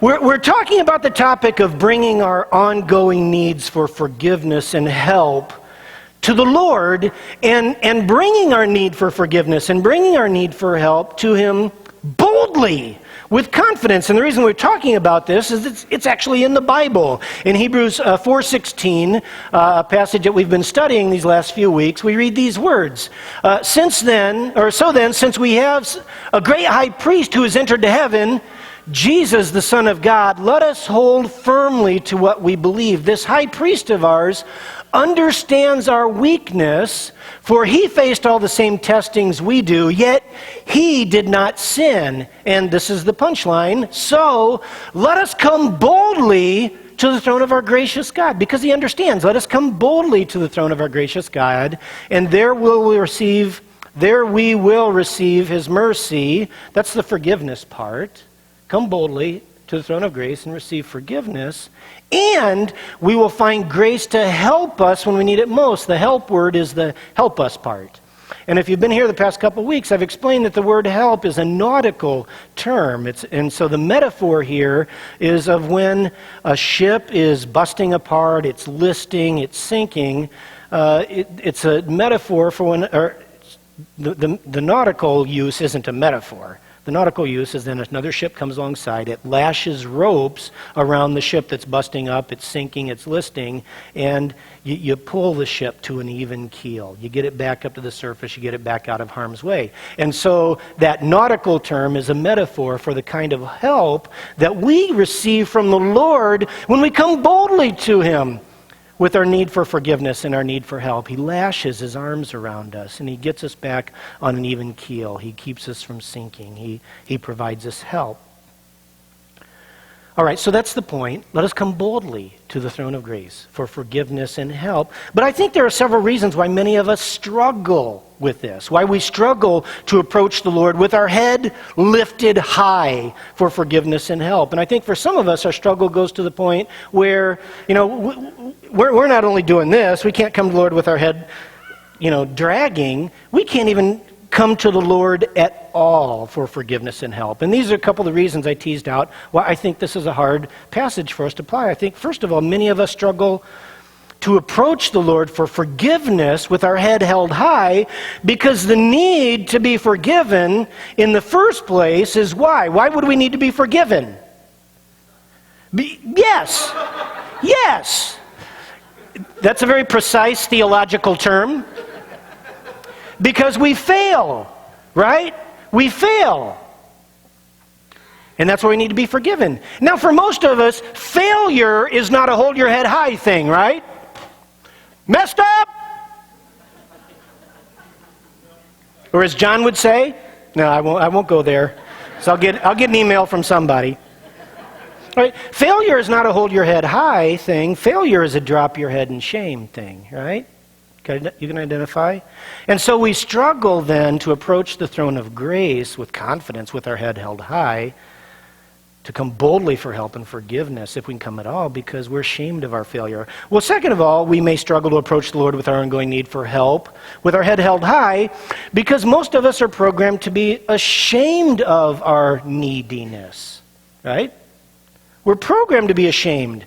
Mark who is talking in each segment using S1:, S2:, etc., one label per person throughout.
S1: We're talking about the topic of bringing our ongoing needs for forgiveness and help to the Lord, and bringing our need for forgiveness and bringing our need for help to Him boldly, with confidence. And the reason we're talking about this is it's actually in the Bible. In Hebrews 4:16, a passage that we've been studying these last few weeks, we read these words. So then, since we have a great high priest who has entered to heaven, Jesus, the Son of God, let us hold firmly to what we believe. This high priest of ours understands our weakness, for he faced all the same testings we do, yet he did not sin. And this is the punchline. So let us come boldly to the throne of our gracious God, because he understands. Let us come boldly to the throne of our gracious God, and there we will receive his mercy. That's the forgiveness part. Come boldly to the throne of grace and receive forgiveness. And we will find grace to help us when we need it most. The help word is the help us part. And if you've been here the past couple of weeks, I've explained that the word help is a nautical term. And so the metaphor here is of when a ship is busting apart, it's listing, it's sinking. It's a metaphor for when the nautical use isn't a metaphor. The nautical use is then another ship comes alongside, it lashes ropes around the ship that's busting up, it's sinking, it's listing, and you pull the ship to an even keel. You get it back up to the surface, you get it back out of harm's way. And so that nautical term is a metaphor for the kind of help that we receive from the Lord when we come boldly to Him with our need for forgiveness and our need for help. He lashes His arms around us, and He gets us back on an even keel. He keeps us from sinking. He provides us help. All right, so that's the point. Let us come boldly to the throne of grace for forgiveness and help. But I think there are several reasons why many of us struggle with this, why we struggle to approach the Lord with our head lifted high for forgiveness and help. And I think for some of us, our struggle goes to the point where, we're not only doing this, we can't come to the Lord with our head, dragging. We can't even come to the Lord at all for forgiveness and help. And these are a couple of the reasons I teased out why I think this is a hard passage for us to apply. I think, first of all, many of us struggle to approach the Lord for forgiveness with our head held high because the need to be forgiven in the first place is why? Why would we need to be forgiven? Yes. Yes. That's a very precise theological term. Because we fail, right? We fail. And that's why we need to be forgiven. Now, for most of us, failure is not a hold your head high thing, right? Messed up? Or as John would say, no, I won't go there. So I'll get an email from somebody. Right? Failure is not a hold your head high thing. Failure is a drop your head in shame thing, right? You can identify? And so we struggle then to approach the throne of grace with confidence, with our head held high, to come boldly for help and forgiveness, if we can come at all, because we're ashamed of our failure. Well, second of all, we may struggle to approach the Lord with our ongoing need for help, with our head held high, because most of us are programmed to be ashamed of our neediness, right? We're programmed to be ashamed.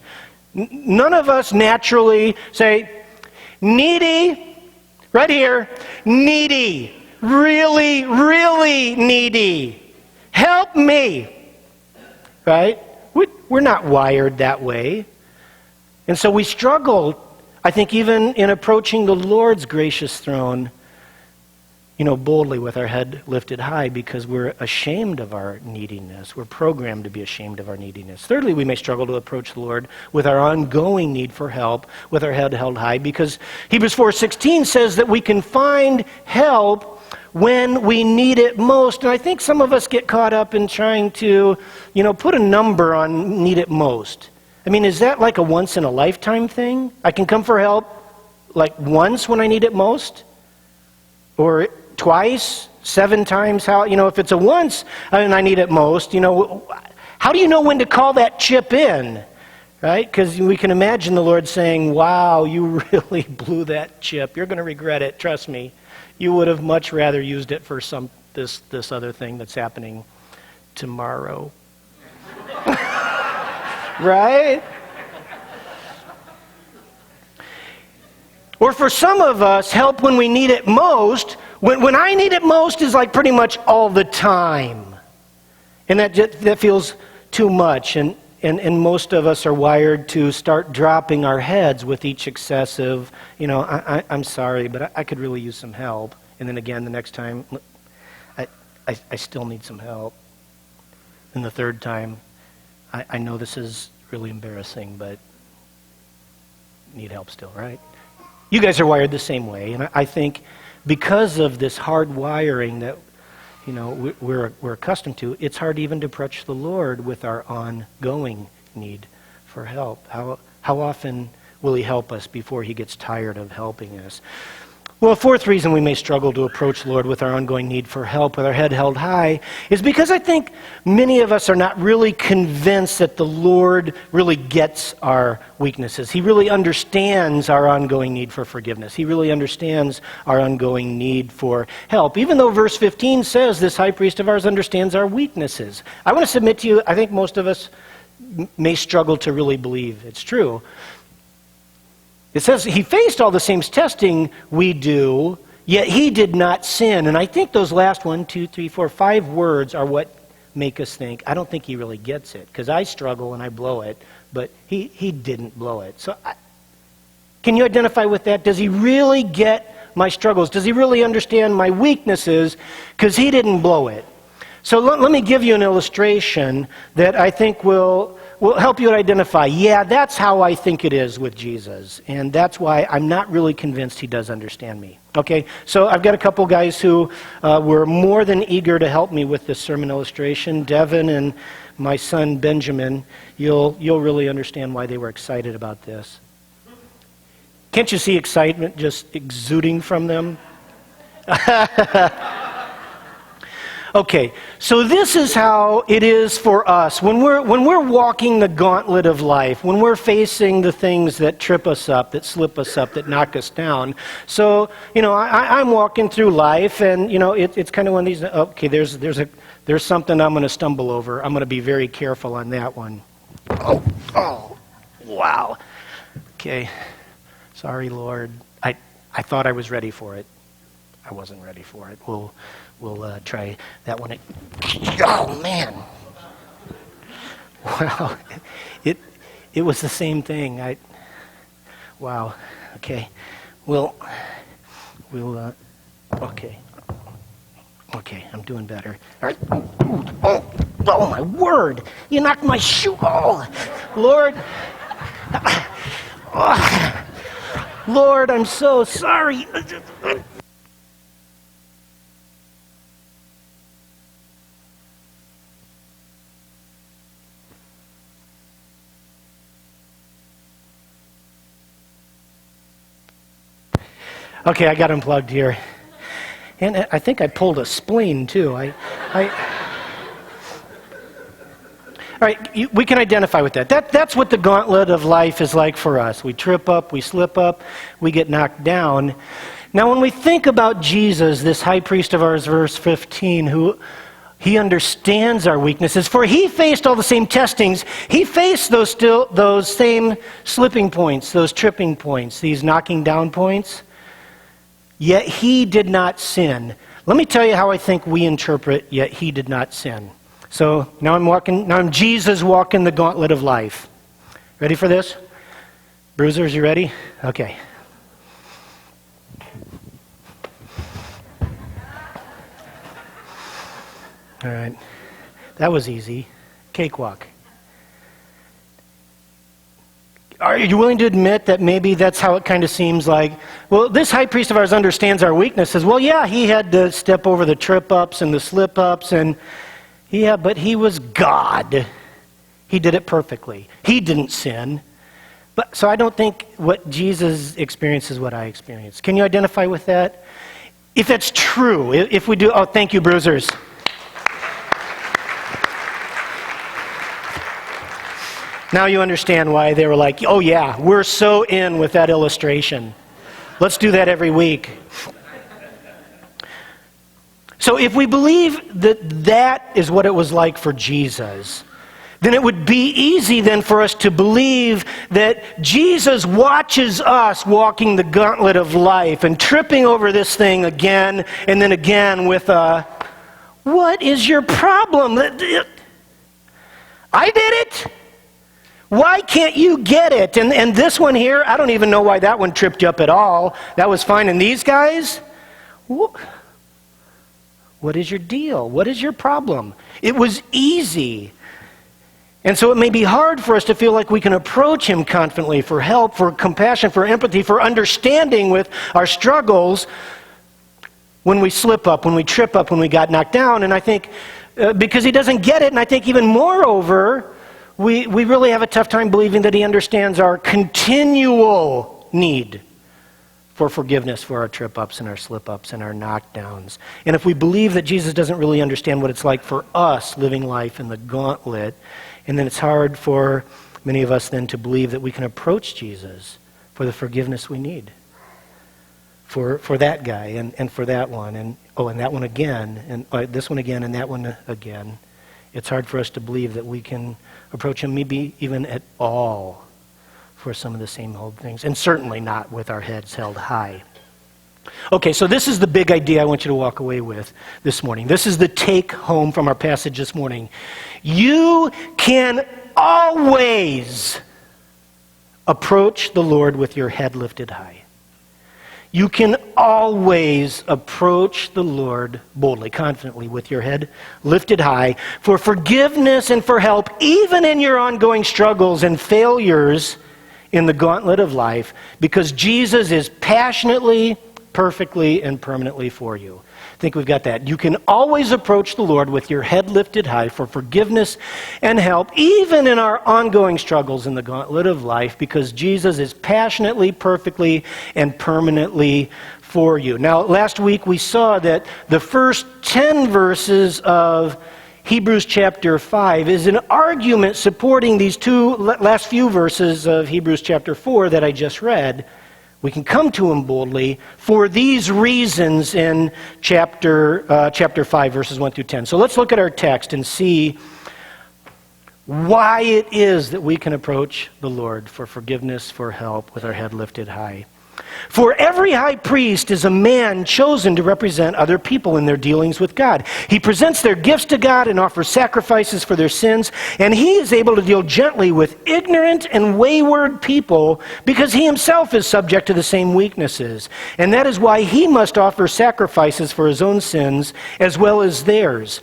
S1: None of us naturally say, needy, right here, needy, really, really needy. Help me, right? We're not wired that way. And so we struggle, I think, even in approaching the Lord's gracious throne, boldly with our head lifted high because we're ashamed of our neediness. We're programmed to be ashamed of our neediness. Thirdly, we may struggle to approach the Lord with our ongoing need for help, with our head held high, because Hebrews 4:16 says that we can find help when we need it most. And I think some of us get caught up in trying to, put a number on need it most. I mean, is that like a once in a lifetime thing? I can come for help like once when I need it most? Or twice, 7 times? How, if it's a once and I need it most, how do you know when to call that chip in, Right? Because we can imagine the Lord saying, wow, you really blew that chip. You're going to regret it. Trust me. You would have much rather used it for this other thing that's happening tomorrow. Right? Or for some of us, help when we need it most. When I need it most is like pretty much all the time. And that feels too much. And most of us are wired to start dropping our heads with each excessive, I'm sorry, but I could really use some help. And then again, the next time, I still need some help. And the third time, I know this is really embarrassing, but need help still, right? You guys are wired the same way. And I think because of this hard wiring that we're accustomed to, it's hard even to approach the Lord with our ongoing need for help. How often will he help us before he gets tired of helping us? Well, a fourth reason we may struggle to approach the Lord with our ongoing need for help, with our head held high, is because I think many of us are not really convinced that the Lord really gets our weaknesses. He really understands our ongoing need for forgiveness. He really understands our ongoing need for help. Even though verse 15 says this high priest of ours understands our weaknesses. I want to submit to you, I think most of us may struggle to really believe it's true. It says he faced all the same testing we do, yet he did not sin. And I think those last 1, 2, 3, 4, 5 words are what make us think, I don't think he really gets it. Because I struggle and I blow it, but he didn't blow it. So can you identify with that? Does he really get my struggles? Does he really understand my weaknesses? Because he didn't blow it. So let me give you an illustration that I think will help you identify, yeah, that's how I think it is with Jesus. And that's why I'm not really convinced he does understand me. Okay, so I've got a couple guys who were more than eager to help me with this sermon illustration. Devin and my son Benjamin, you'll really understand why they were excited about this. Can't you see excitement just exuding from them? Okay, so this is how it is for us. When we're walking the gauntlet of life, when we're facing the things that trip us up, that slip us up, that knock us down. So, I'm walking through life, and, it's kind of one of these, okay, there's something I'm going to stumble over. I'm going to be very careful on that one. Oh, wow. Okay, sorry, Lord. I thought I was ready for it. I wasn't ready for it. We'll try that one. Oh, man. Wow. It was the same thing. Wow. Okay. We'll okay. Okay, I'm doing better. All right. Oh, my word. You knocked my shoe. Oh, Lord. Oh, Lord, I'm so sorry. Okay, I got unplugged here. And I think I pulled a spleen, too. All right, we can identify with that. That's what the gauntlet of life is like for us. We trip up, we slip up, we get knocked down. Now, when we think about Jesus, this high priest of ours, verse 15, who he understands our weaknesses, for he faced all the same testings. He faced those same slipping points, those tripping points, these knocking down points. Yet he did not sin. Let me tell you how I think we interpret, yet he did not sin. So now I'm Jesus walking the gauntlet of life. Ready for this? Bruisers, you ready? Okay. All right. That was easy. Cakewalk. Are you willing to admit that maybe that's how it kind of seems like? Well, this high priest of ours understands our weaknesses. Well, yeah, he had to step over the trip-ups and the slip-ups, and yeah, but he was God. He did it perfectly. He didn't sin. So I don't think what Jesus experienced is what I experienced. Can you identify with that? If that's true, if we do, thank you, bruisers. Now you understand why they were like, oh yeah, we're so in with that illustration. Let's do that every week. So if we believe that that is what it was like for Jesus, then it would be easy then for us to believe that Jesus watches us walking the gauntlet of life and tripping over this thing again and then again with a, what is your problem? I did it. Why can't you get it? And this one here, I don't even know why that one tripped you up at all. That was fine. And these guys, what is your deal? What is your problem? It was easy. And so it may be hard for us to feel like we can approach him confidently for help, for compassion, for empathy, for understanding with our struggles when we slip up, when we trip up, when we got knocked down. And I think because he doesn't get it, and I think even moreover, we really have a tough time believing that he understands our continual need for forgiveness for our trip-ups and our slip-ups and our knockdowns. And if we believe that Jesus doesn't really understand what it's like for us living life in the gauntlet, and then it's hard for many of us then to believe that we can approach Jesus for the forgiveness we need. For that guy and for that one, and that one again, and this one again, and that one again. It's hard for us to believe that we can approach him maybe even at all for some of the same old things, and certainly not with our heads held high. Okay, so this is the big idea I want you to walk away with this morning. This is the take home from our passage this morning. You can always approach the Lord with your head lifted high. You can always approach the Lord boldly, confidently, with your head lifted high for forgiveness and for help, even in your ongoing struggles and failures in the gauntlet of life, because Jesus is passionately, perfectly, and permanently for you. I think we've got that. You can always approach the Lord with your head lifted high for forgiveness and help, even in our ongoing struggles in the gauntlet of life, because Jesus is passionately, perfectly, and permanently for you. Now, last week we saw that the first 10 verses of Hebrews chapter 5 is an argument supporting these two last few verses of Hebrews chapter 4 that I just read. We can come to him boldly for these reasons in chapter 5, verses 1 through 10. So let's look at our text and see why it is that we can approach the Lord for forgiveness, for help, with our head lifted high. For every high priest is a man chosen to represent other people in their dealings with God. He presents their gifts to God and offers sacrifices for their sins, and he is able to deal gently with ignorant and wayward people because he himself is subject to the same weaknesses. And that is why he must offer sacrifices for his own sins as well as theirs.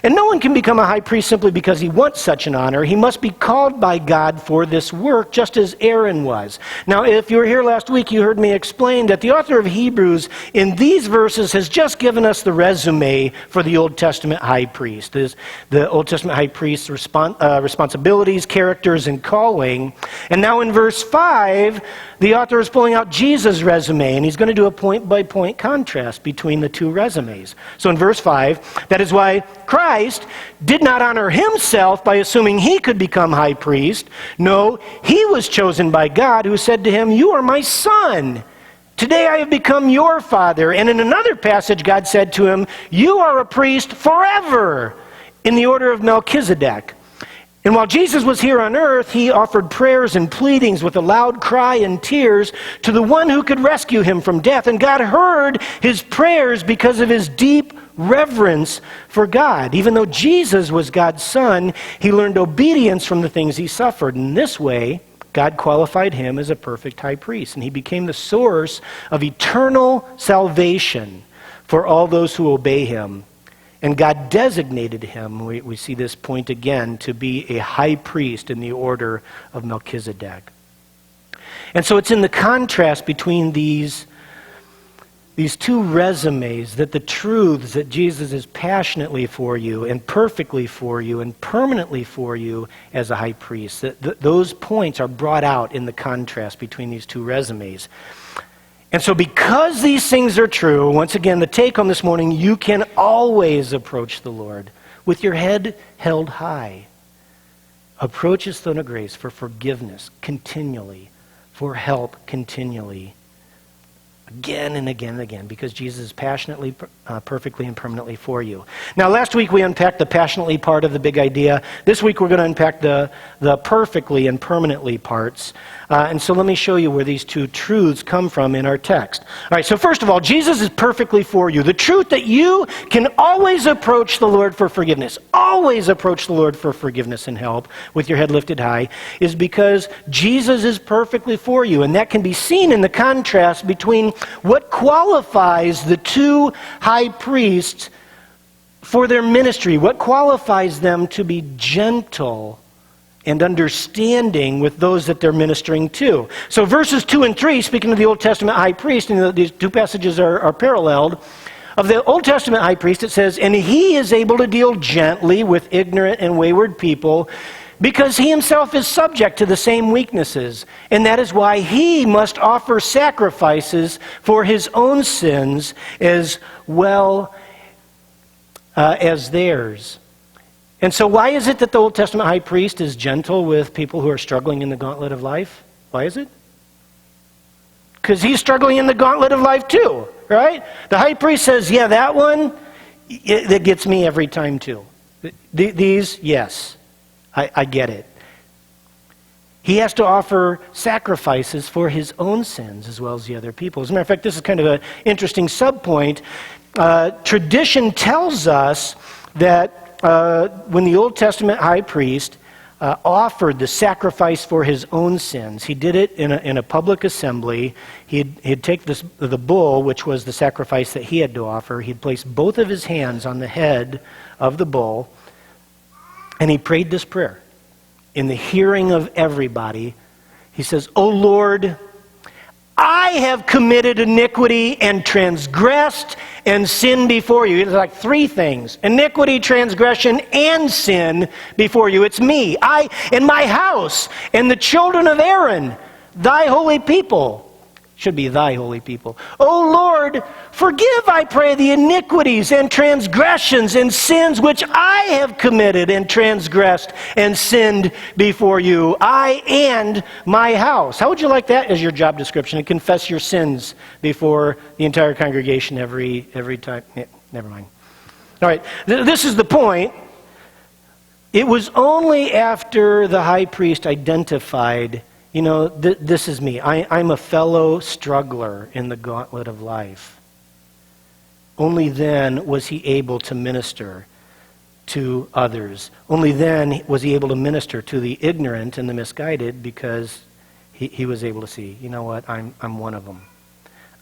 S1: And no one can become a high priest simply because he wants such an honor. He must be called by God for this work, just as Aaron was. Now, if you were here last week, you heard me explain that the author of Hebrews in these verses has just given us the resume for the Old Testament high priest. The Old Testament high priest's responsibilities, characters, and calling. And now in verse 5, the author is pulling out Jesus' resume, and he's going to do a point-by-point contrast between the two resumes. So in verse 5, that is why Christ did not honor himself by assuming he could become high priest. No, he was chosen by God, who said to him, "You are my son. Today I have become your father." And in another passage, God said to him, "You are a priest forever in the order of Melchizedek." And while Jesus was here on earth, he offered prayers and pleadings with a loud cry and tears to the one who could rescue him from death. And God heard his prayers because of his deep reverence for God. Even though Jesus was God's son, he learned obedience from the things he suffered. In this way, God qualified him as a perfect high priest, and he became the source of eternal salvation for all those who obey him. And God designated him, we see this point again, to be a high priest in the order of Melchizedek. And so it's in the contrast between these two resumes that the truths that Jesus is passionately for you and perfectly for you and permanently for you as a high priest, that those points are brought out in the contrast between these two resumes. And so because these things are true, once again, the take home this morning, you can always approach the Lord with your head held high. Approach his throne of grace for forgiveness continually, for help continually, again and again and again, because Jesus is passionately, perfectly, and permanently for you. Now, last week we unpacked the passionately part of the big idea. This week we're going to unpack the perfectly and permanently parts. And so let me show you where these two truths come from in our text. All right, so first of all, Jesus is perfectly for you. The truth that you can always approach the Lord for forgiveness, always approach the Lord for forgiveness and help with your head lifted high, is because Jesus is perfectly for you. And that can be seen in the contrast between what qualifies the two high priests for their ministry, what qualifies them to be gentle and understanding with those that they're ministering to. So verses 2 and 3, speaking of the Old Testament high priest, and these two passages are paralleled. Of the Old Testament high priest, it says, "And he is able to deal gently with ignorant and wayward people, because he himself is subject to the same weaknesses. And that is why he must offer sacrifices for his own sins as well as theirs." And so why is it that the Old Testament high priest is gentle with people who are struggling in the gauntlet of life? Why is it? Because he's struggling in the gauntlet of life too, right? The high priest says, yeah, that one, that gets me every time too. These, yes, I get it. He has to offer sacrifices for his own sins as well as the other people. As a matter of fact, this is kind of an interesting subpoint. Tradition tells us that when the Old Testament high priest offered the sacrifice for his own sins, he did it in a public assembly. He'd take the bull, which was the sacrifice that he had to offer. He'd place both of his hands on the head of the bull, and he prayed this prayer. In the hearing of everybody, he says, "O Lord, I have committed iniquity and transgressed and sinned before you." It's like three things: iniquity, transgression, and sin before you. It's me, I, and my house, and the children of Aaron, thy holy people. Should be thy holy people. "O Lord, forgive, I pray, the iniquities and transgressions and sins which I have committed and transgressed and sinned before you, I and my house." How would you like that as your job description? To confess your sins before the entire congregation every time? Yeah, never mind. All right, this is the point. It was only after the high priest identified, this is me. I'm a fellow struggler in the gauntlet of life. Only then was he able to minister to others. Only then was he able to minister to the ignorant and the misguided, because he was able to see, you know what, I'm one of them.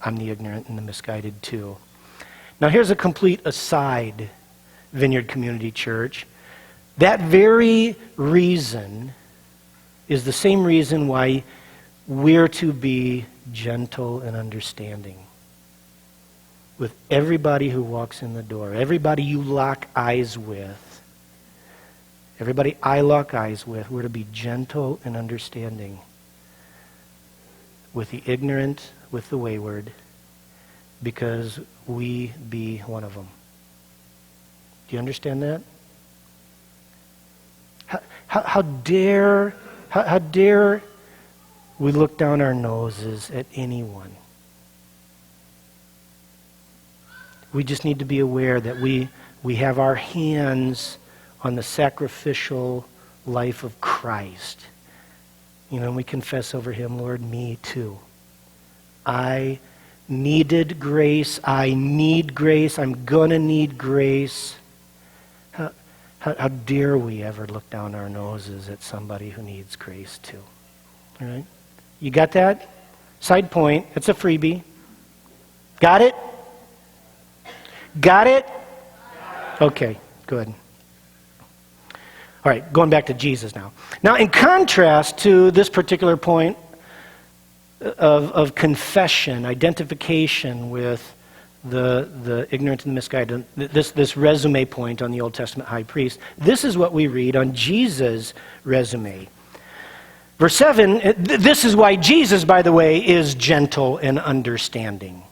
S1: I'm the ignorant and the misguided too. Now here's a complete aside, Vineyard Community Church. That very reason is the same reason why we're to be gentle and understanding with everybody who walks in the door, everybody you lock eyes with, everybody I lock eyes with. We're to be gentle and understanding with the ignorant, with the wayward, because we be one of them. Do you understand that? How dare we look down our noses at anyone? We just need to be aware that we have our hands on the sacrificial life of Christ. And we confess over him, Lord, me too. I needed grace. I need grace. I'm going to need grace. How dare we ever look down our noses at somebody who needs grace too? All right? You got that? Side point. It's a freebie. Got it? Got it? Okay, good. All right, going back to Jesus now. Now, in contrast to this particular point of confession, identification with the ignorant and the misguided, this resume point on the Old Testament high priest, this is what we read on Jesus' resume. Verse 7, this is why Jesus, by the way, is gentle and understanding.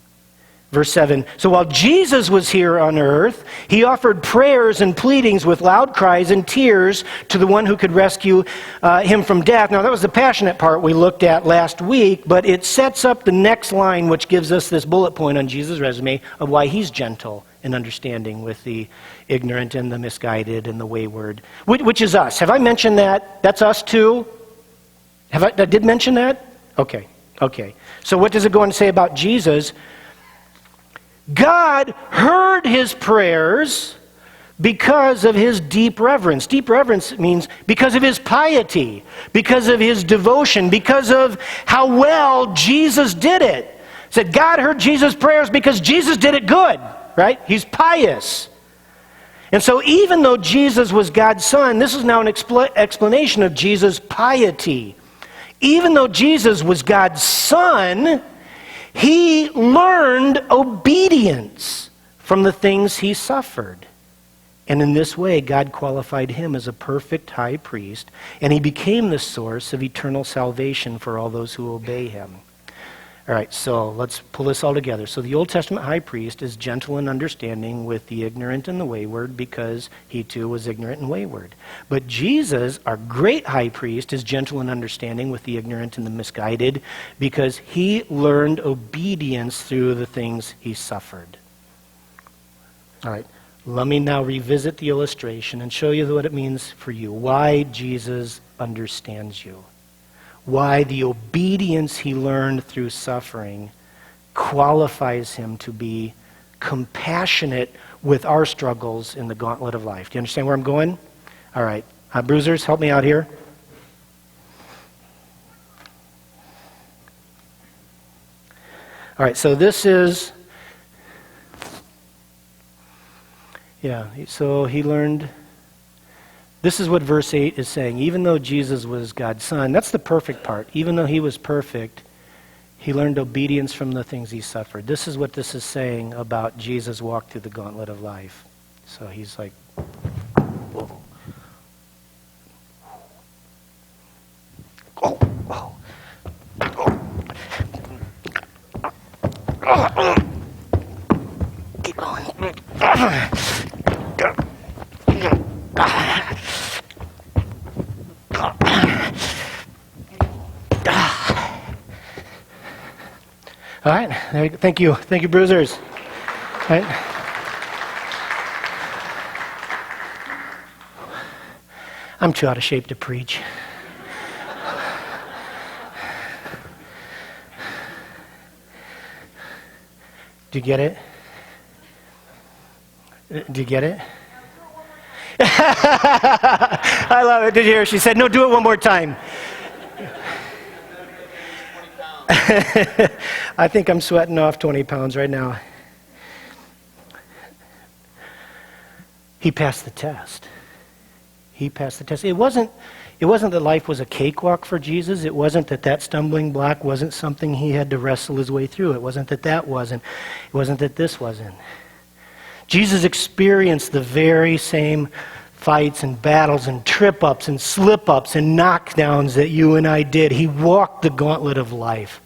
S1: Verse 7, so while Jesus was here on earth, he offered prayers and pleadings with loud cries and tears to the one who could rescue him from death. Now, that was the passionate part we looked at last week, but it sets up the next line, which gives us this bullet point on Jesus' resume of why he's gentle and understanding with the ignorant and the misguided and the wayward, which is us. Have I mentioned that? That's us too? I did mention that? Okay. So what does it go on to say about Jesus? God heard his prayers because of his deep reverence. Deep reverence means because of his piety, because of his devotion, because of how well Jesus did it. It said God heard Jesus' prayers because Jesus did it good, right? He's pious. And so even though Jesus was God's son, this is now an explanation of Jesus' piety. Even though Jesus was God's son, he learned obedience from the things he suffered. And in this way, God qualified him as a perfect high priest, and he became the source of eternal salvation for all those who obey him. All right, so let's pull this all together. So the Old Testament high priest is gentle and understanding with the ignorant and the wayward because he too was ignorant and wayward. But Jesus, our great high priest, is gentle and understanding with the ignorant and the misguided because he learned obedience through the things he suffered. All right, let me now revisit the illustration and show you what it means for you, why Jesus understands you. Why the obedience he learned through suffering qualifies him to be compassionate with our struggles in the gauntlet of life. Do you understand where I'm going? All right. Bruisers, help me out here. All right, so this is, so he learned. This is what verse 8 is saying. Even though Jesus was God's son, that's the perfect part. Even though he was perfect, he learned obedience from the things he suffered. This is what this is saying about Jesus' walk through the gauntlet of life. So he's like, whoa. Keep going. All right, thank you, bruisers. All right. I'm too out of shape to preach. Do you get it? Do you get it? I love it. Did you hear? She said, no, do it one more time. I think I'm sweating off 20 pounds right now. He passed the test. He passed the test. It wasn't that life was a cakewalk for Jesus. It wasn't that stumbling block wasn't something he had to wrestle his way through. It wasn't that wasn't. It wasn't that this wasn't. Jesus experienced the very same fights and battles and trip-ups and slip-ups and knockdowns that you and I did. He walked the gauntlet of life.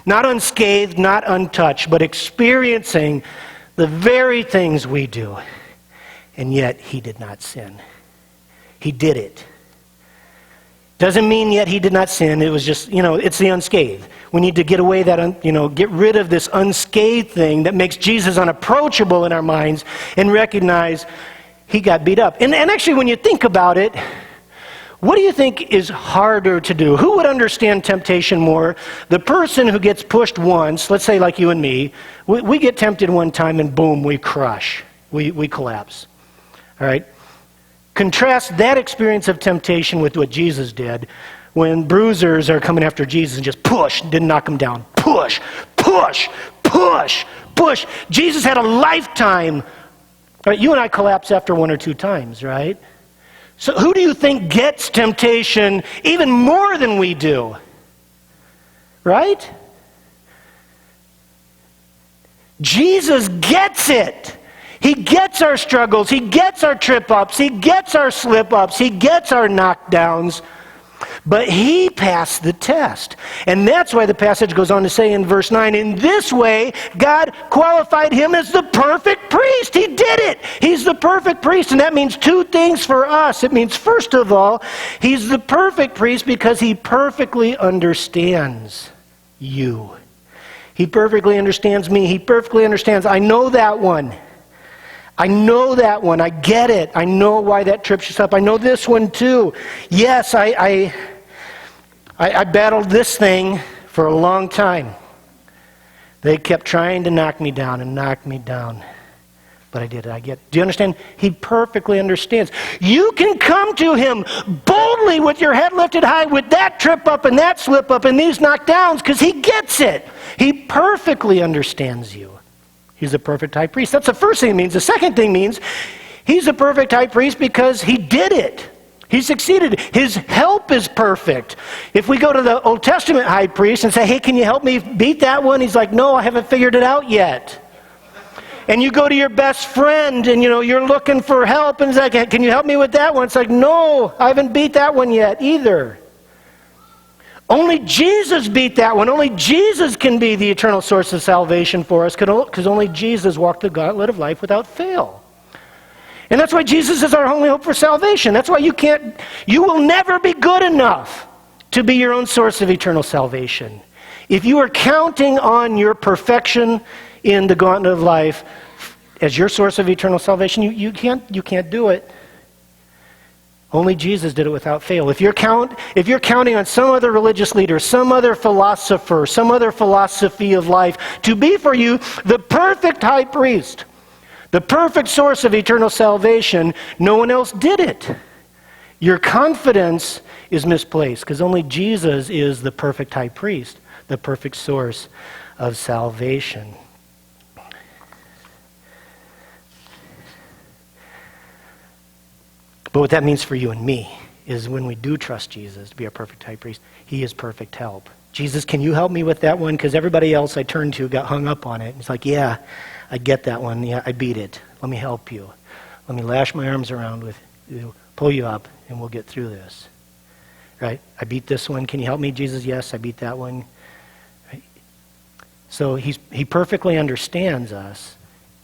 S1: Not unscathed, not untouched, but experiencing the very things we do. And yet, he did not sin. He did it. Doesn't mean yet he did not sin. It was just, it's the unscathed. We need to get away that, get rid of this unscathed thing that makes Jesus unapproachable in our minds and recognize he got beat up. And actually, when you think about it, what do you think is harder to do? Who would understand temptation more? The person who gets pushed once, let's say like you and me, we get tempted one time and boom, we crush. We collapse. All right? Contrast that experience of temptation with what Jesus did when bruisers are coming after Jesus and just push, didn't knock him down. Push, push, push, push. Jesus had a lifetime. Right? You and I collapse after one or two times, right? So who do you think gets temptation even more than we do? Right? Jesus gets it. He gets our struggles. He gets our trip-ups. He gets our slip-ups. He gets our knockdowns. But he passed the test. And that's why the passage goes on to say in verse 9, in this way, God qualified him as the perfect priest. He did it. He's the perfect priest. And that means two things for us. It means, first of all, he's the perfect priest because he perfectly understands you. He perfectly understands me. He perfectly understands. I know that one. I know that one. I get it. I know why that trips us up. I know this one too. Yes, I battled this thing for a long time. They kept trying to knock me down and knock me down. But I did it. I get it. Do you understand? He perfectly understands. You can come to him boldly with your head lifted high with that trip up and that slip up and these knockdowns because he gets it. He perfectly understands you. He's a perfect high priest. That's the first thing it means. The second thing means he's a perfect high priest because he did it. He succeeded. His help is perfect. If we go to the Old Testament high priest and say, hey, can you help me beat that one? He's like, no, I haven't figured it out yet. And you go to your best friend and, you're looking for help and he's like, can you help me with that one? It's like, no, I haven't beat that one yet either. Only Jesus beat that one. Only Jesus can be the eternal source of salvation for us because only Jesus walked the gauntlet of life without fail. And that's why Jesus is our only hope for salvation. That's why you will never be good enough to be your own source of eternal salvation. If you are counting on your perfection in the gauntlet of life as your source of eternal salvation, you can't do it. Only Jesus did it without fail. If you're counting on some other religious leader, some other philosopher, some other philosophy of life to be for you the perfect high priest, the perfect source of eternal salvation, no one else did it. Your confidence is misplaced because only Jesus is the perfect high priest, the perfect source of salvation. But what that means for you and me is when we do trust Jesus to be our perfect high priest, he is perfect help. Jesus, can you help me with that one? Because everybody else I turned to got hung up on it. It's like, yeah, I get that one. Yeah, I beat it. Let me help you. Let me lash my arms around with you, pull you up, and we'll get through this. Right? I beat this one. Can you help me, Jesus? Yes, I beat that one. Right? So he perfectly understands us,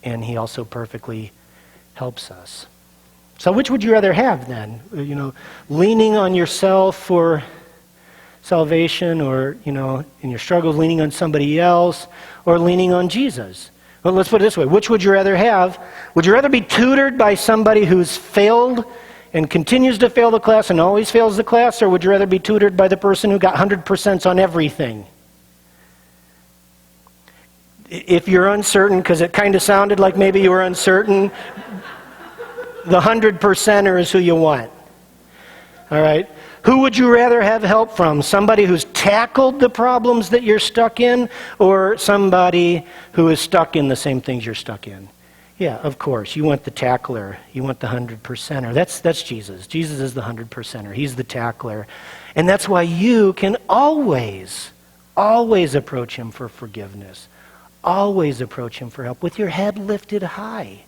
S1: and he also perfectly helps us. So which would you rather have then? Leaning on yourself for salvation or, in your struggles, leaning on somebody else or leaning on Jesus? Well, let's put it this way. Which would you rather have? Would you rather be tutored by somebody who's failed and continues to fail the class and always fails the class, or would you rather be tutored by the person who got 100% on everything? If you're uncertain, because it kind of sounded like maybe you were uncertain, the 100%er is who you want. All right? Who would you rather have help from? Somebody who's tackled the problems that you're stuck in, or somebody who is stuck in the same things you're stuck in? Yeah, of course. You want the tackler. You want the 100%er. That's Jesus. Jesus is the 100%er. He's the tackler. And that's why you can always approach him for forgiveness. Always approach him for help with your head lifted high,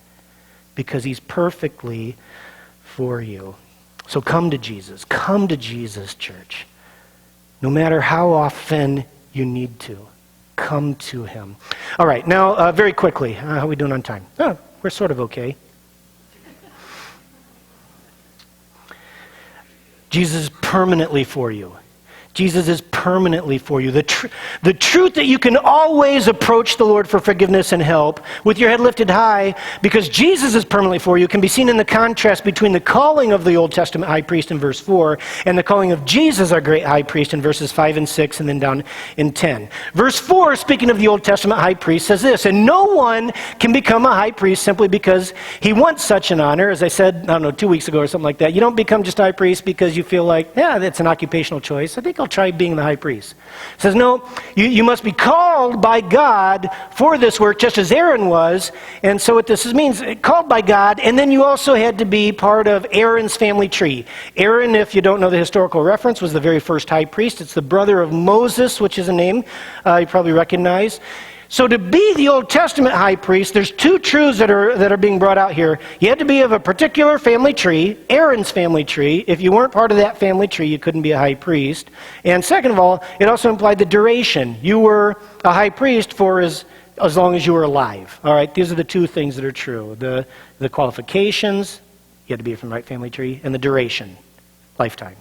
S1: because he's perfectly for you. So come to Jesus. Come to Jesus, church. No matter how often you need to, come to him. All right, now very quickly, how are we doing on time? Oh, we're sort of okay. Jesus is permanently for you. Jesus is permanently for you. The truth that you can always approach the Lord for forgiveness and help with your head lifted high because Jesus is permanently for you can be seen in the contrast between the calling of the Old Testament high priest in verse 4 and the calling of Jesus, our great high priest, in verses 5 and 6 and then down in 10. Verse 4, speaking of the Old Testament high priest, says this, and no one can become a high priest simply because he wants such an honor. As I said, 2 weeks ago or something like that, you don't become just high priest because you feel like, yeah, that's an occupational choice. I think I'll try being the high priest. It says, no, you must be called by God for this work, just as Aaron was. And so what this means, called by God, and then you also had to be part of Aaron's family tree. Aaron, if you don't know the historical reference, was the very first high priest. It's the brother of Moses, which is a name you probably recognize. So to be the Old Testament high priest, there's two truths that are being brought out here. You had to be of a particular family tree, Aaron's family tree. If you weren't part of that family tree, you couldn't be a high priest. And second of all, it also implied the duration. You were a high priest for as long as you were alive. All right, these are the two things that are true. The qualifications, you had to be from the right family tree, and the duration, lifetime.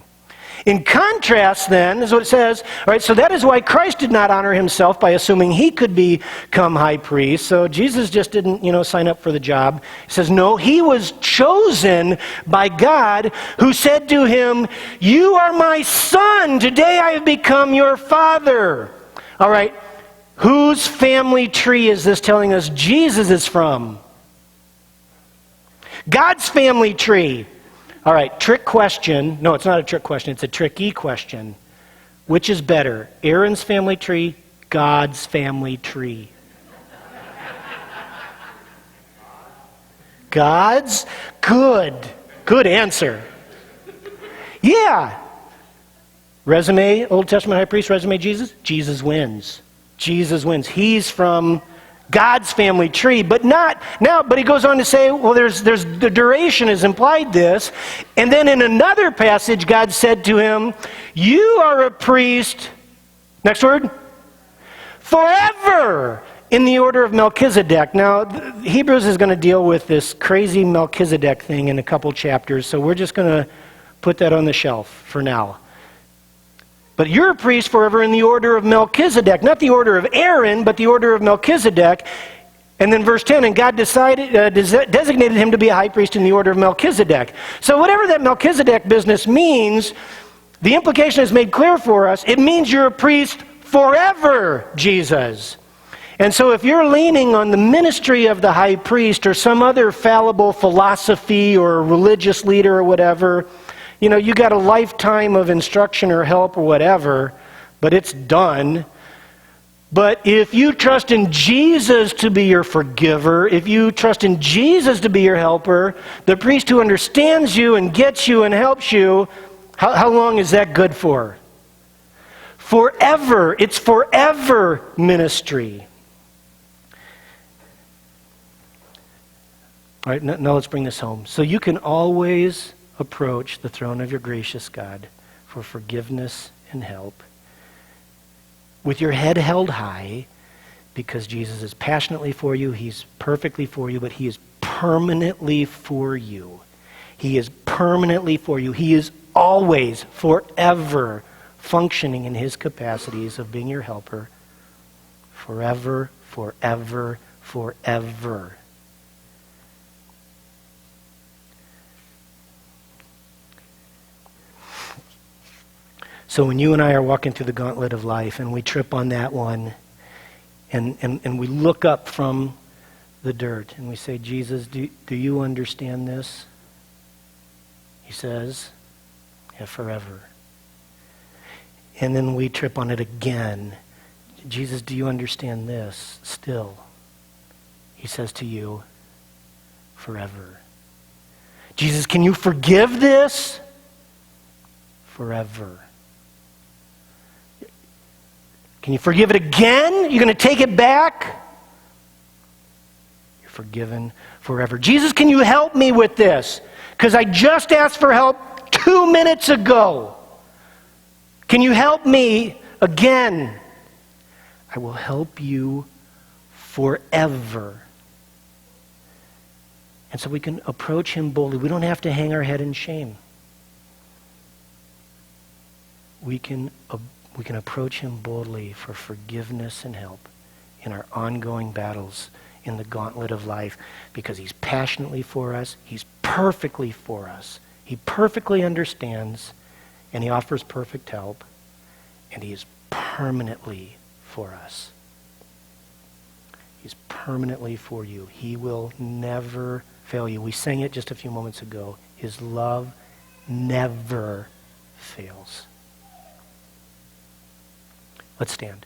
S1: In contrast, then, is what it says, all right, so that is why Christ did not honor himself by assuming he could become high priest. So Jesus just didn't, sign up for the job. He says, no, he was chosen by God, who said to him, you are my son, today I have become your father. All right, whose family tree is this telling us Jesus is from? God's family tree. All right, trick question. No, it's not a trick question. It's a tricky question. Which is better, Aaron's family tree, God's family tree? God's? Good. Good answer. Yeah. Resume, Old Testament high priest, resume Jesus? Jesus wins. Jesus wins. He's from God's family tree, but not now. But he goes on to say, well, there's the duration is implied this, and then in another passage, God said to him, "You are a priest." Next word, forever in the order of Melchizedek. Now, Hebrews is going to deal with this crazy Melchizedek thing in a couple chapters, so we're just going to put that on the shelf for now. But you're a priest forever in the order of Melchizedek. Not the order of Aaron, but the order of Melchizedek. And then verse 10, and God designated him to be a high priest in the order of Melchizedek. So whatever that Melchizedek business means, the implication is made clear for us. It means you're a priest forever, Jesus. And so if you're leaning on the ministry of the high priest or some other fallible philosophy or religious leader or whatever, you got a lifetime of instruction or help or whatever, but it's done. But if you trust in Jesus to be your forgiver, if you trust in Jesus to be your helper, the priest who understands you and gets you and helps you, how long is that good for? Forever. It's forever ministry. All right, now let's bring this home. So you can always approach the throne of your gracious God for forgiveness and help with your head held high, because Jesus is passionately for you, he's perfectly for you, but he is permanently for you. He is permanently for you. He is always, forever functioning in his capacities of being your helper. Forever, forever, forever. So when you and I are walking through the gauntlet of life and we trip on that one and we look up from the dirt and we say, Jesus, do you understand this? He says, yeah, forever. And then we trip on it again. Jesus, do you understand this still? He says to you, forever. Jesus, can you forgive this? Forever. Can you forgive it again? You're going to take it back? You're forgiven forever. Jesus, can you help me with this? Because I just asked for help 2 minutes ago. Can you help me again? I will help you forever. And so we can approach him boldly. We don't have to hang our head in shame. We can approach him boldly for forgiveness and help in our ongoing battles in the gauntlet of life, because he's passionately for us, he's perfectly for us, he perfectly understands, and he offers perfect help, and he is permanently for us. He's permanently for you. He will never fail you. We sang it just a few moments ago. His love never fails. Let's stand.